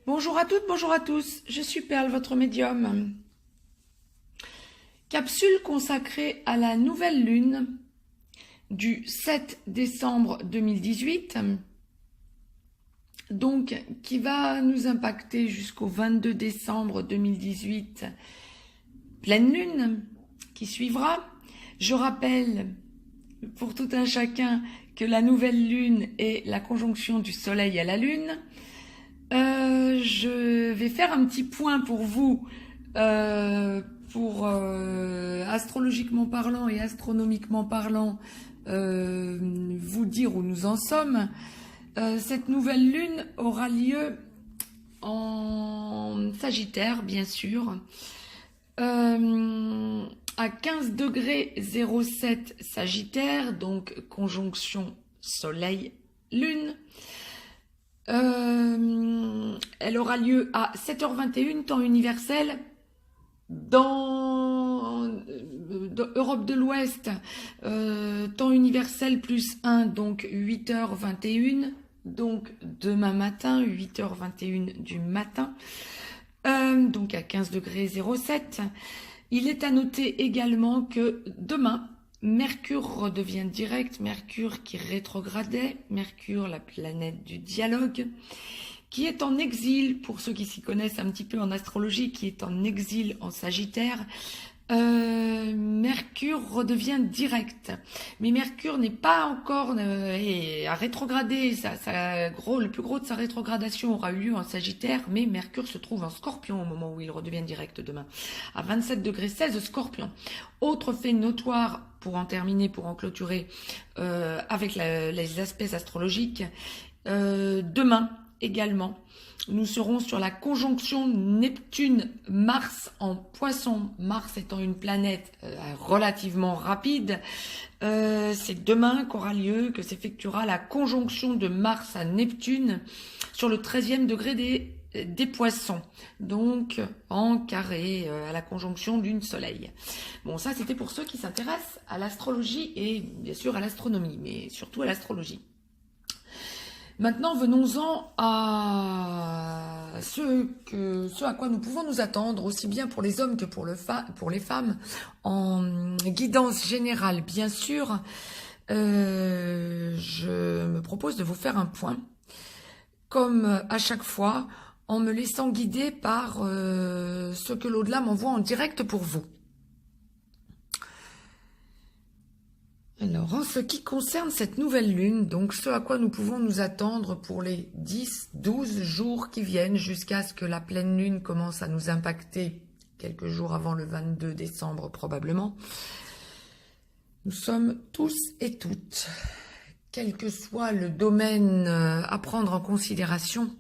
Bonjour à toutes, bonjour à tous, je suis Perle, votre médium. Capsule consacrée à la nouvelle lune du 7 décembre 2018, donc qui va nous impacter jusqu'au 22 décembre 2018, pleine lune qui suivra. Je rappelle pour tout un chacun que la nouvelle lune est la conjonction du soleil à la lune. Je vais faire un petit point pour vous, astrologiquement parlant et astronomiquement parlant, vous dire où nous en sommes. Cette nouvelle lune aura lieu en Sagittaire, bien sûr, à 15 degrés 07 Sagittaire, donc conjonction soleil-lune. Elle aura lieu à 7h21 temps universel dans Europe de l'Ouest, temps universel plus 1, donc 8h21, donc demain matin, 8h21 du matin, donc à 15 degrés 07. Il est à noter également que demain, Mercure redevient direct, Mercure qui rétrogradait, Mercure la planète du dialogue, qui est en exil, pour ceux qui s'y connaissent un petit peu en astrologie, qui est en exil en Sagittaire. Mercure redevient direct, mais Mercure n'est pas encore à rétrograder. Le plus gros de sa rétrogradation aura eu lieu en Sagittaire, mais Mercure se trouve en Scorpion au moment où il redevient direct demain, à 27 degrés 16 Scorpion. Autre fait notoire, pour en terminer, pour en clôturer avec les aspects astrologiques, demain également, nous serons sur la conjonction Neptune-Mars en Poisson. Mars étant une planète relativement rapide, c'est demain qu'aura lieu, que s'effectuera la conjonction de Mars à Neptune sur le 13e degré des Poissons, donc en carré à la conjonction Lune Soleil. Bon, ça c'était pour ceux qui s'intéressent à l'astrologie et bien sûr à l'astronomie, mais surtout à l'astrologie. Maintenant, venons-en à ce à quoi nous pouvons nous attendre, aussi bien pour les hommes que pour les femmes, en guidance générale, bien sûr. Je me propose de vous faire un point, comme à chaque fois, en me laissant guider par ce que l'au-delà m'envoie en direct pour vous. Alors, en ce qui concerne cette nouvelle lune, donc ce à quoi nous pouvons nous attendre pour les 10-12 jours qui viennent, jusqu'à ce que la pleine lune commence à nous impacter quelques jours avant le 22 décembre probablement, nous sommes tous et toutes, quel que soit le domaine à prendre en considération,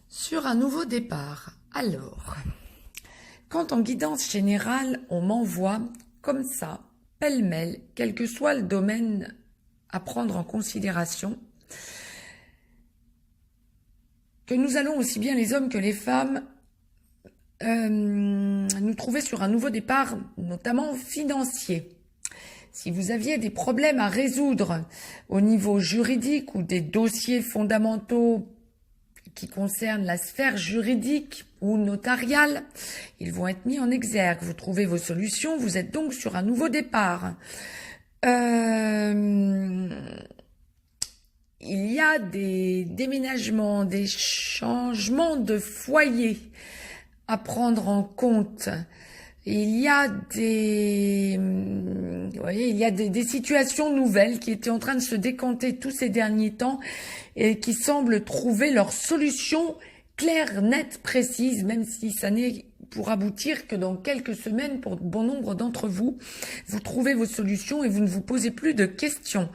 sur un nouveau départ. Alors, quand en guidance générale, on m'envoie comme ça, pêle-mêle, quel que soit le domaine à prendre en considération, que nous allons aussi bien les hommes que les femmes nous trouver sur un nouveau départ, notamment financier. Si vous aviez des problèmes à résoudre au niveau juridique ou des dossiers fondamentaux qui concernent la sphère juridique ou notariale, ils vont être mis en exergue. Vous trouvez vos solutions, vous êtes donc sur un nouveau départ. Il y a des déménagements, des changements de foyer à prendre en compte. Il y a des situations nouvelles qui étaient en train de se décanter tous ces derniers temps et qui semblent trouver leur solution claire, nette, précise, même si ça n'est pour aboutir que dans quelques semaines pour bon nombre d'entre vous. Vous trouvez vos solutions et vous ne vous posez plus de questions.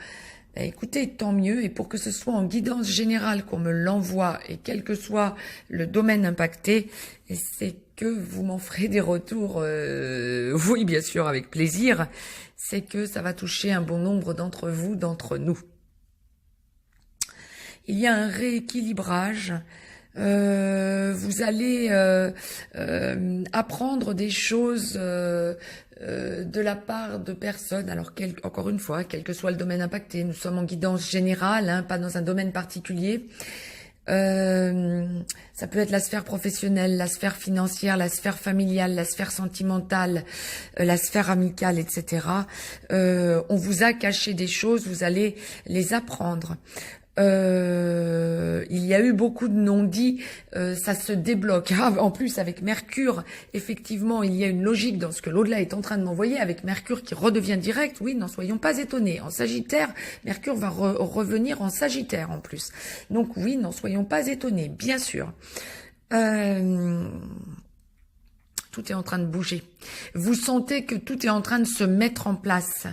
Écoutez, tant mieux, et pour que ce soit en guidance générale qu'on me l'envoie, et quel que soit le domaine impacté, c'est que vous m'en ferez des retours, oui bien sûr avec plaisir, c'est que ça va toucher un bon nombre d'entre vous, d'entre nous. Il y a un rééquilibrage, vous allez apprendre des choses de la part de personnes. Alors, encore une fois, quel que soit le domaine impacté, nous sommes en guidance générale, pas dans un domaine particulier. Ça peut être la sphère professionnelle, la sphère financière, la sphère familiale, la sphère sentimentale, la sphère amicale, etc. On vous a caché des choses, vous allez les apprendre. Il y a eu beaucoup de non-dits, ça se débloque. Ah, en plus, avec Mercure, effectivement, il y a une logique dans ce que l'au-delà est en train de m'envoyer, avec Mercure qui redevient direct. Oui, n'en soyons pas étonnés. En Sagittaire, Mercure va revenir en Sagittaire en plus. Donc oui, n'en soyons pas étonnés, bien sûr. Tout est en train de bouger. Vous sentez que tout est en train de se mettre en place.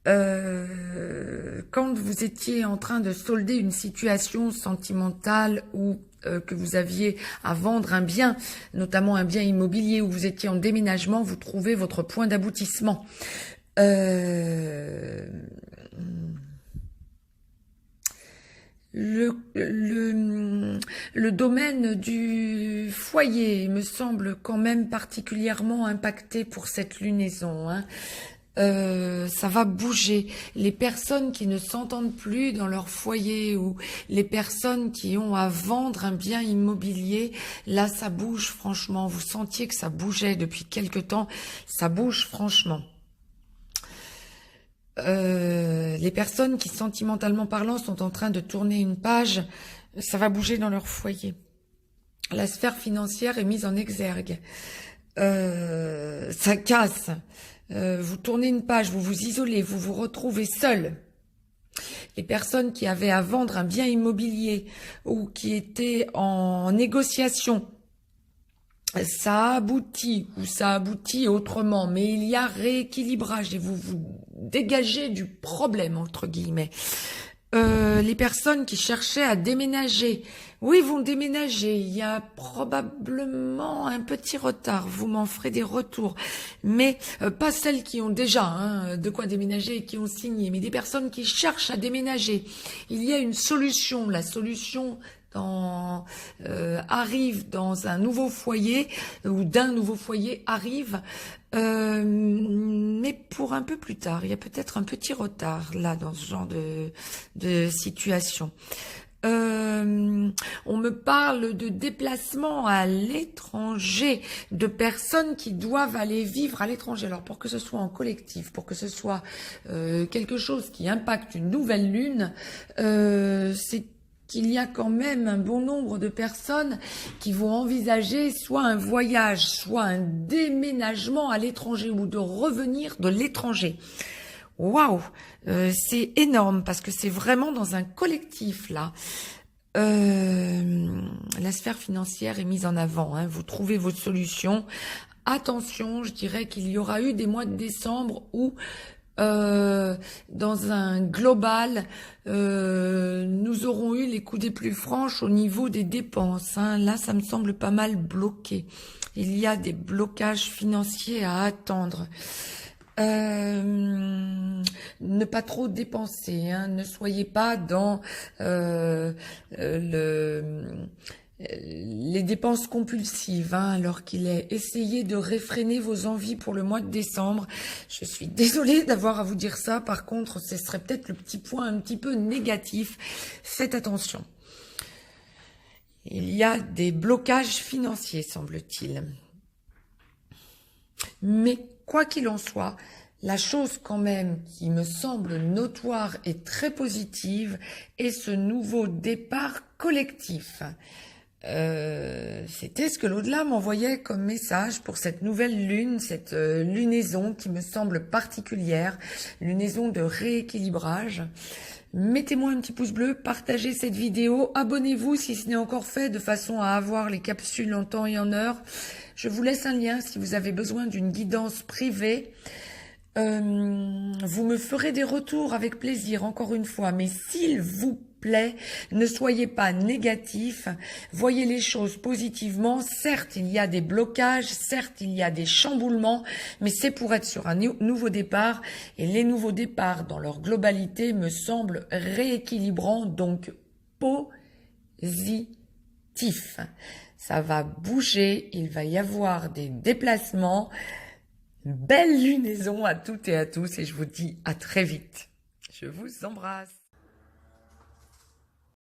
Quand vous étiez en train de solder une situation sentimentale ou que vous aviez à vendre un bien, notamment un bien immobilier, où vous étiez en déménagement, vous trouvez votre point d'aboutissement. Le domaine du foyer me semble quand même particulièrement impacté pour cette lunaison, hein. Ça va bouger. Les personnes qui ne s'entendent plus dans leur foyer ou les personnes qui ont à vendre un bien immobilier, là ça bouge franchement. Vous sentiez que ça bougeait depuis quelque temps, ça bouge franchement. Les personnes qui sentimentalement parlant sont en train de tourner une page, ça va bouger dans leur foyer. La sphère financière est mise en exergue. Ça casse. Vous tournez une page, vous vous isolez, vous vous retrouvez seul. Les personnes qui avaient à vendre un bien immobilier ou qui étaient en négociation, ça aboutit ou ça aboutit autrement, mais il y a rééquilibrage et vous vous dégagez du problème, entre guillemets. Les personnes qui cherchaient à déménager, oui, vont déménager. Il y a probablement un petit retard. Vous m'en ferez des retours, mais pas celles qui ont déjà de quoi déménager et qui ont signé, mais des personnes qui cherchent à déménager. Il y a une solution. La solution arrive dans un nouveau foyer ou d'un nouveau foyer arrive, mais pour un peu plus tard. Il y a peut-être un petit retard là dans ce genre de situation. On me parle de déplacement à l'étranger, de personnes qui doivent aller vivre à l'étranger. Alors pour que ce soit en collectif, pour que ce soit quelque chose qui impacte une nouvelle lune, c'est qu'il y a quand même un bon nombre de personnes qui vont envisager soit un voyage, soit un déménagement à l'étranger ou de revenir de l'étranger. Waouh, c'est énorme parce que c'est vraiment dans un collectif là. La sphère financière est mise en avant, hein. Vous trouvez votre solution. Attention, je dirais qu'il y aura eu des mois de décembre où dans un global, nous aurons eu les coudées plus franches au niveau des dépenses, hein. Là, ça me semble pas mal bloqué. Il y a des blocages financiers à attendre. Ne pas trop dépenser, hein. Ne soyez pas dans les dépenses compulsives, hein, alors qu'il est. Essayez de réfréner vos envies pour le mois de décembre. Je suis désolée d'avoir à vous dire ça. Par contre, ce serait peut-être le petit point un petit peu négatif. Faites attention. Il y a des blocages financiers, semble-t-il. Mais quoi qu'il en soit, la chose quand même qui me semble notoire et très positive est ce nouveau départ collectif. C'était ce que l'au-delà m'envoyait comme message pour cette nouvelle lune, cette lunaison qui me semble particulière, lunaison de rééquilibrage. Mettez-moi un petit pouce bleu, partagez cette vidéo, abonnez-vous si ce n'est encore fait de façon à avoir les capsules en temps et en heure. Je vous laisse un lien si vous avez besoin d'une guidance privée. Vous me ferez des retours avec plaisir, encore une fois, mais s'il vous plaît, ne soyez pas négatif, voyez les choses positivement. Certes, il y a des blocages, certes, il y a des chamboulements, mais c'est pour être sur un nouveau départ, et les nouveaux départs, dans leur globalité, me semblent rééquilibrants, donc positifs. Ça va bouger, il va y avoir des déplacements. Belle lunaison à toutes et à tous, et je vous dis à très vite. Je vous embrasse.